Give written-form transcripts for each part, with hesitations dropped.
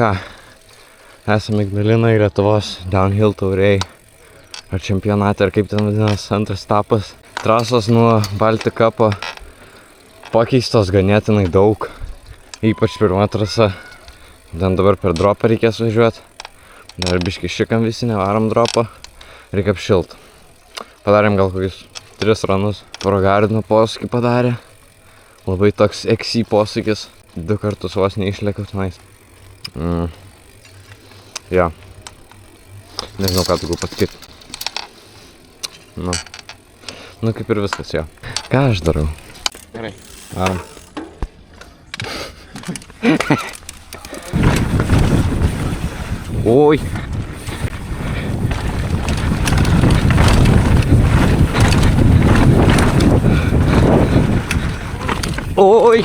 ką, esame Ignalinoje Lietuvos downhill taurėj ar čempionate, ar kaip ten vadinasi, antras etapas. Trasos nuo Baltic Cupo pakeistos ganėtinai daug, ypač pirma trasa. Ten dabar per dropą reikės važiuoti. Dar biški šikam visi, nevarom dropą, reikia apšilt. Padarėm gal kokius 3 ranus. Progarino posūkį padarė. Labai toks XC posūkis. 2 kartus vos neišlėkiau tenais. Jo. Nežinau, ką tu pasakyti. Nu kaip ir viskas, jo. Ką aš darau? Gerai. Varom. Oi. Oi.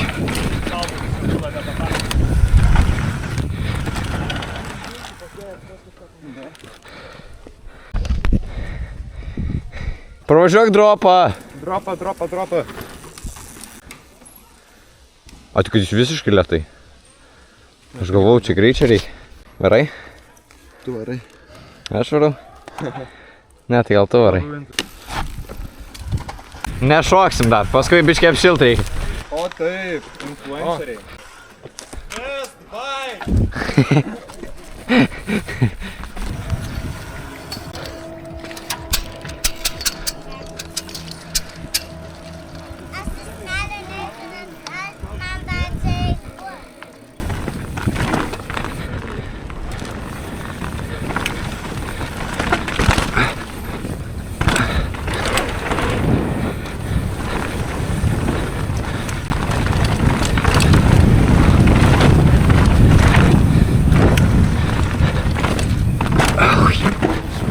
Pravažiuok dropą. Dropą. O tik jis visiškai lėtai. Aš galvojau, čia greičia reikia. Varai? Tu varai. Aš varau? Ne, tai gal tu varai. Nešoksim dar, paskui biškiai apšilt reikia. O taip, influenceriai. Best bike!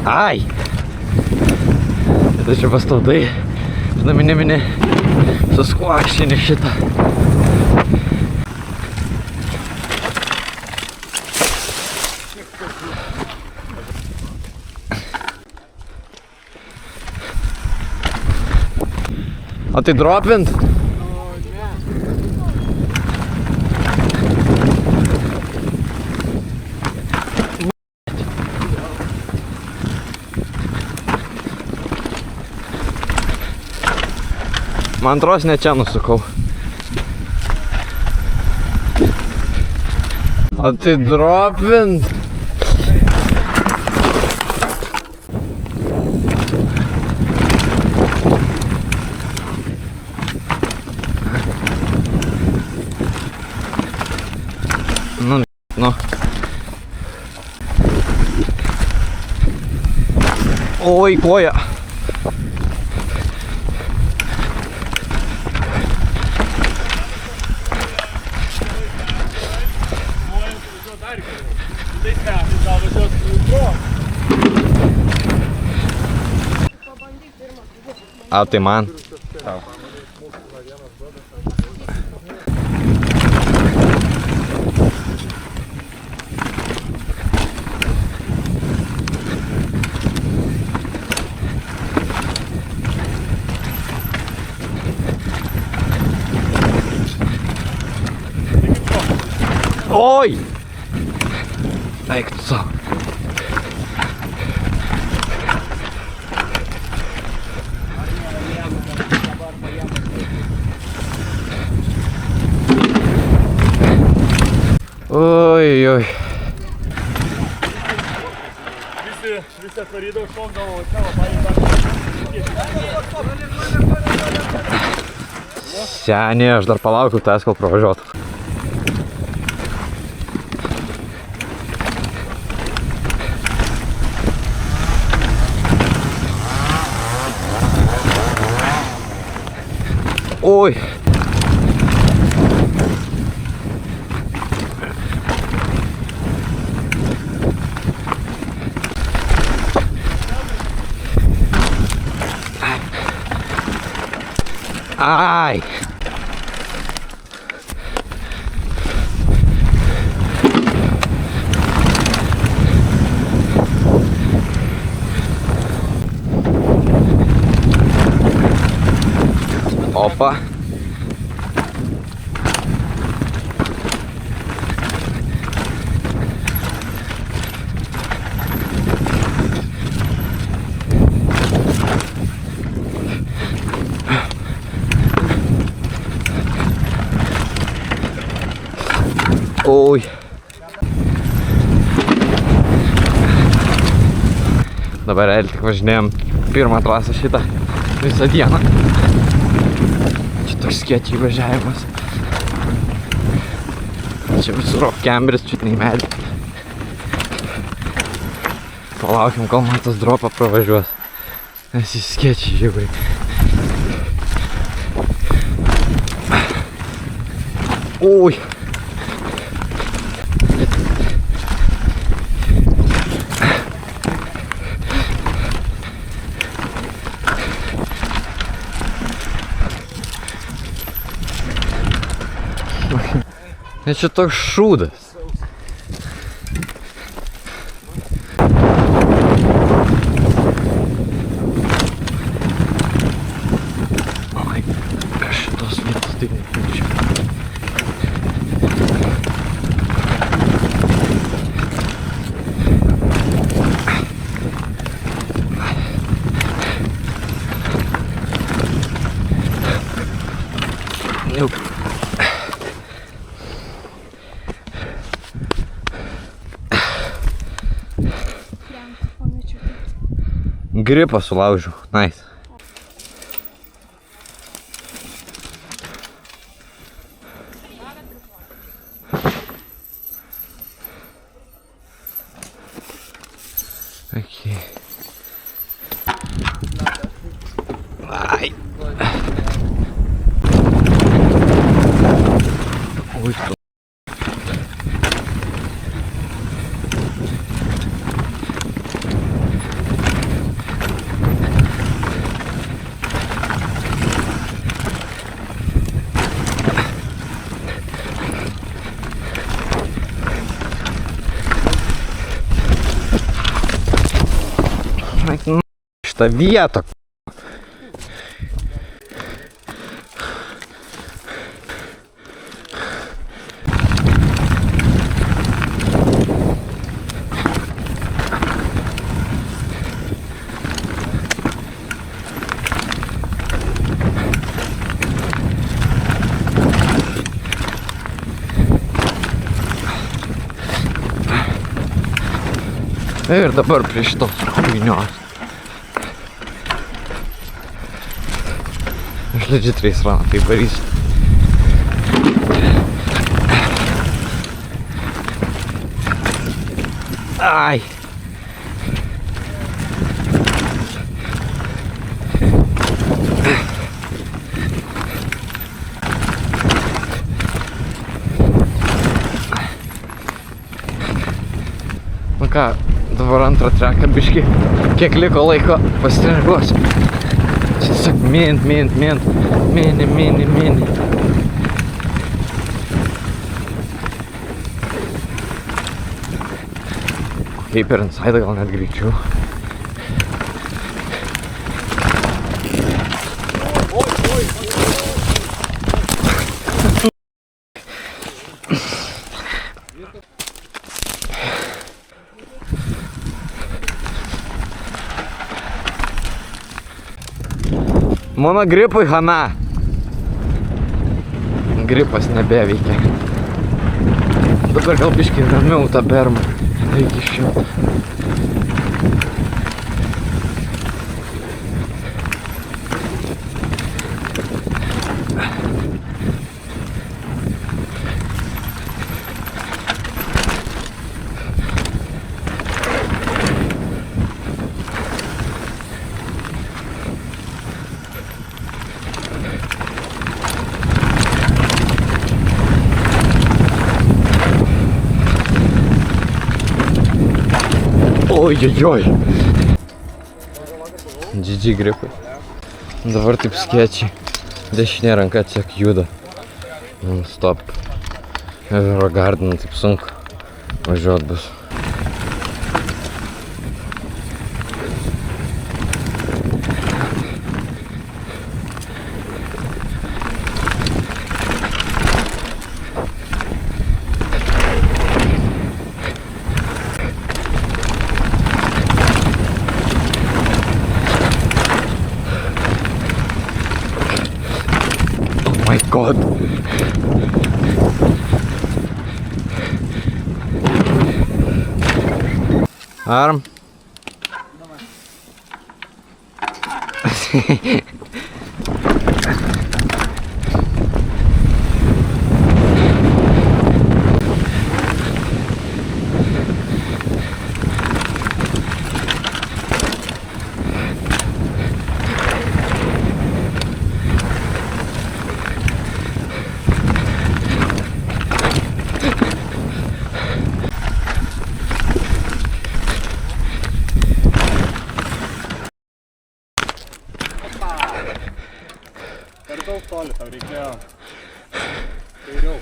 Ai! Tai čia pastaudai, mini suskvakšinį šitą. O tai dropint? Man antros ne čia nusukau. O tai dropint? Nu. Oi, koja. A tai man. Oi! Eik tu savo. Oi. Visi atvarydavo, šokdavo, savo pareigą. Senė, aš dar palaukiu tas, kol pravažiuotų. Oi! Ai! Opa! Oi. Dabar realiai tik važinėjom pirmą trasą šitą visą dieną. Čia toks skėčiai važiavimas. Čia visur apkembris, čia nei medį. Palaukim, kol man tas dropą pravažiuos. Nes jis skėčiai žiūri. Ui. Nes čia toks šūdas. Ai, šitos vietos tai nekenčiu. Jau. Gripą sulaužiau, nice. Okay. Ai. Oi, tu. Šitą vietą. Ir dabar prie šitos huinios. Aš legit reisraną tai varysiu. Ai. Nu ką, dabar antrą treką biškį, kiek liko laiko pasitreniruosiu. Čia tiesiog mini. Kaip per inside gal net greičiau. Mano gripui hana. Gripas nebeveikia. Dabar gal biškį ramiau tą bermą reikia išjauti. Oi. GG gripai. Dabar taip skėčiai. Dešinė ranka tiek juda. Non-stop. Ežero gardiną taip sunku važiuot bus. God. Varom. Per daug toli, tau reikėjo. Kairiau.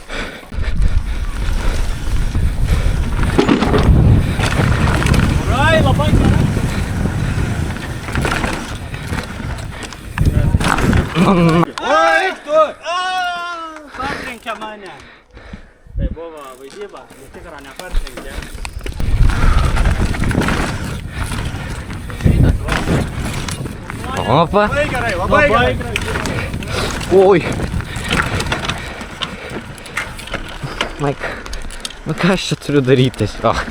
Gerai, labai gerai. Eik tu! Partrenkė mane. Tai buvo vaidyba, iš tikrą nepartrenkė. Opa. Labai gerai, labai gerai. Oi. Mike, nu ką aš čia turiu daryti tiesiog?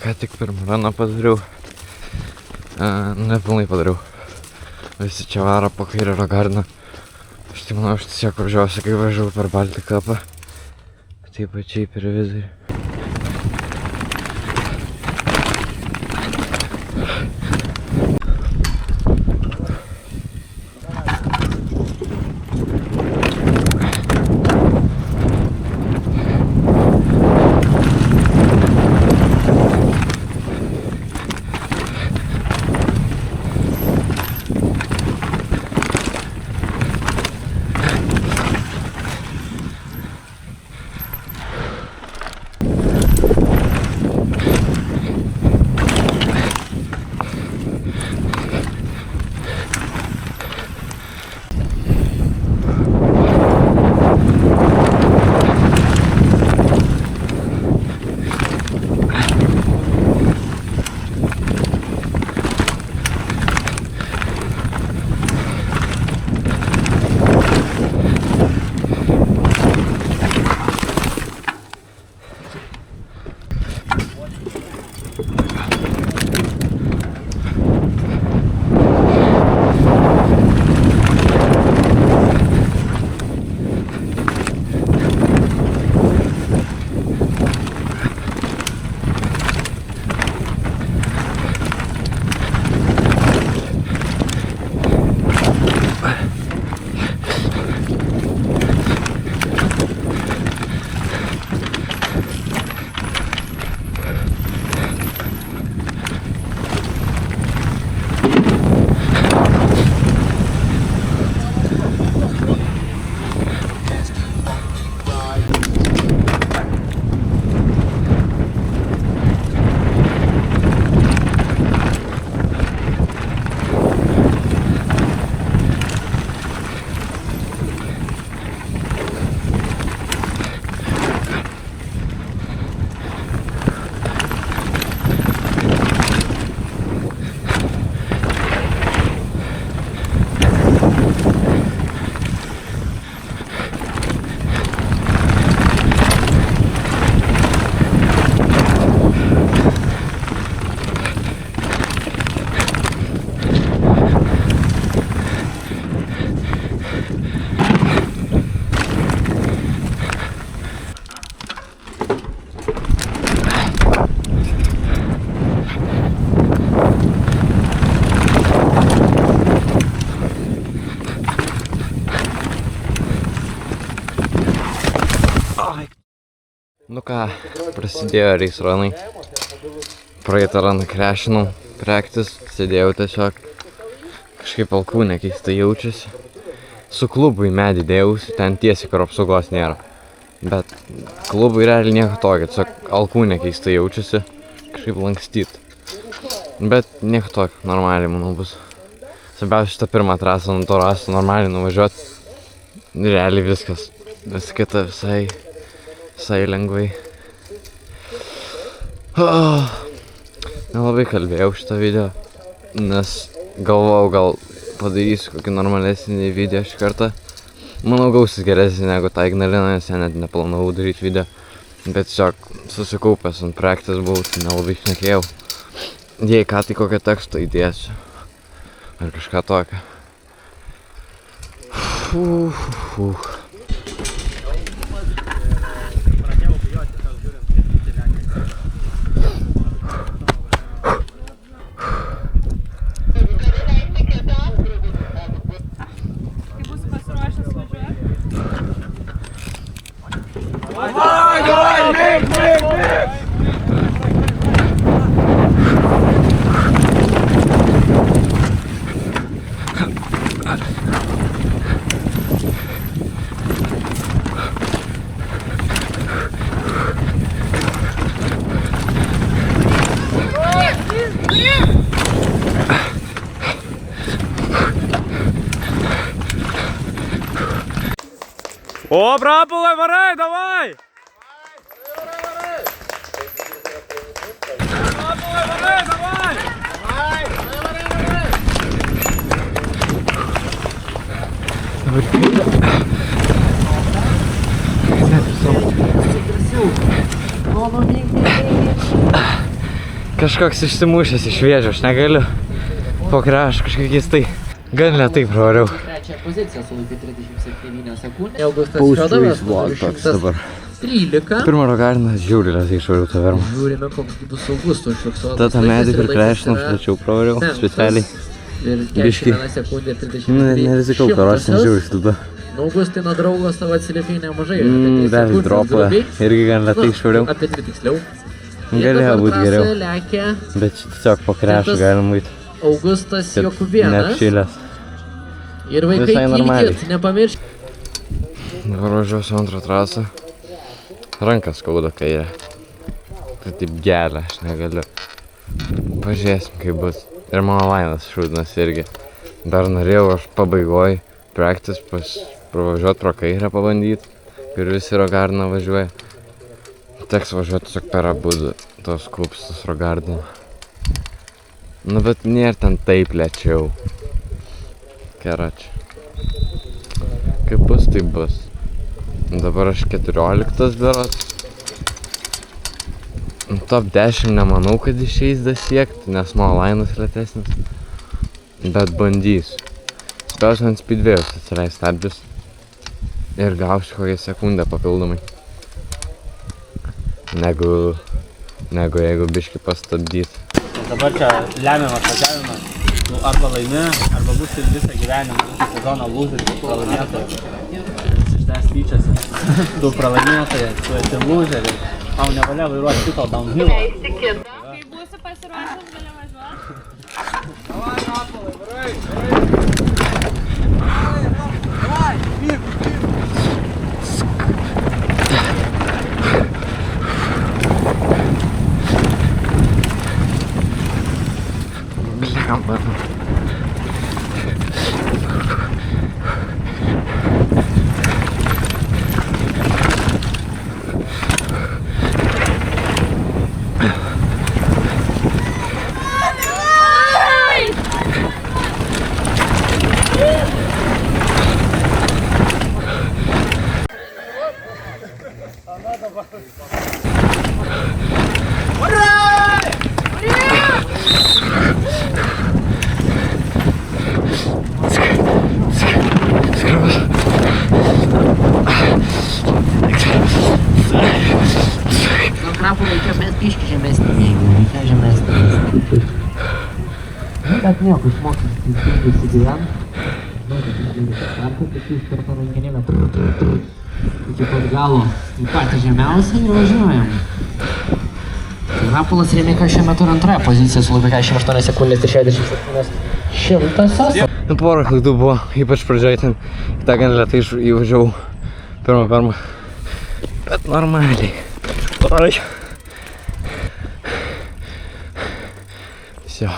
Ką tik pirmą raną padariau, nepilnai padariau. Visi čia varo po kairę Rogarną. Aš tai manau, aš tiesiog važiuosiu, kai važiavau per Baltikapą. Taip pačiai per vidurį. Nu ką, prasidėjo race runai. Praeitą raną krešinau, practice, sėdėjau tiesiog. Kažkaip alkūnė keistai jaučiasi. Su klubu į medį dėjausi, ten tiesiai kur apsaugos nėra. Bet klubui realiai nieko tokio, tiesiog alkūnė keistai jaučiasi, kažkaip lankstyt. Bet nieko tokio, normaliai manau bus. Svarbiausia šitą pirmą trasą, nuo to rasą normaliai nuvažiuot. Realiai viskas, vis kita visai lengvai. Nelabai kalbėjau šitą video, nes galvojau gal padarysiu kokį normalesnį video šį kartą. Manau gausis geresnį negu tą Ignaliną, nes ją net neplanavau daryti video. Bet tiesiog susikaupęs ant projektas buvau, tai nelabai šnekėjau. Jei ką, tai kokią tekstą įdėsiu. Ar kažką tokio. О, Брапулой, варай, давай! Брапулой, варай, давай! Kažkoks išsimušęs iš vėžio, aš negaliu. Po kraš kažkaip keistai. Gan lėtai pravariau. Trečią poziciją sulaikė 37 sekundės. Augustas Šiodavas, 13. Pirmą rogarną žiūri lėtai išvariau tą vermą. Žiūrime, koks bus Augusto užfiksuotas. Tada medį ir krešinau, tačiau pravariau specialiai. Ir 41 sekundė 33. Nerizikau, karos nežiūri tada. Augustino draugo savo atsiliepė nemažai. Dar dropą irgi gan lėtai išvariau. Apie 2 tiksliau. Galėjo būti geriau. Lekia Bet tiesiog po krešą galim būti. Augustas Jokubėnas. Neapšilęs. Ir vaikai kilkit, nepamirškit. Dabar važiuosiu antrą trasą. Rankas skauda kairė. Tai taip gelia, aš negaliu. Pažiūrėsim kaip bus. Ir mano lainas šūdinas irgi. Dar norėjau aš pabaigoj praktis pravažiuot pro kairę pabandyt. Ir visi rogardiną važiuoja. Teks važiuoti tiesiog per abudu tos kupstus rogardiną. Nu bet nėra ten taip lėčiau. Kerač. Kaip bus, tai bus. Dabar aš 14 berods. Top 10 nemanau, kad išeis dasiekti, nes mano lainas lėtesnis. Bet bandysiu. Spėsiu ant speedway'us atsileis stabdžius. Ir gausiu kokią sekundę papildomai. Negu jeigu biškį pastabdyt. Dabar čia lemiamas važiavimas. Nu, arba laimi, arba bus ir visą gyvenimą. Sezono lūzeris, pralaimėtojas. Iš tavęs tyčiasi. Tu pralaimėtojas, tu esi lūzeris. Tau nevalia vairuoti šito downhillo. Kai būsi pasiruošęs, gali važiuoti. Давай, Брапулой, варай! biškį žemesnį, reikia žemesnį. Bet nieko, išmoksim teisingai įsigyvent. Žinau, kad jūs kartą, kad jūs per tą rankinėlę iki pat galo į patį žemiausią ir važiuojam. Rapolas Reimikas šiuo metu antroje pozicijoje su laiku 48 sekundės ir 67 šimtasios. Porą klaidų buvo, ypač pradžioj ten, tą gan lėtai įvažiavau pirmą. Bet normaliai. Oi. Все.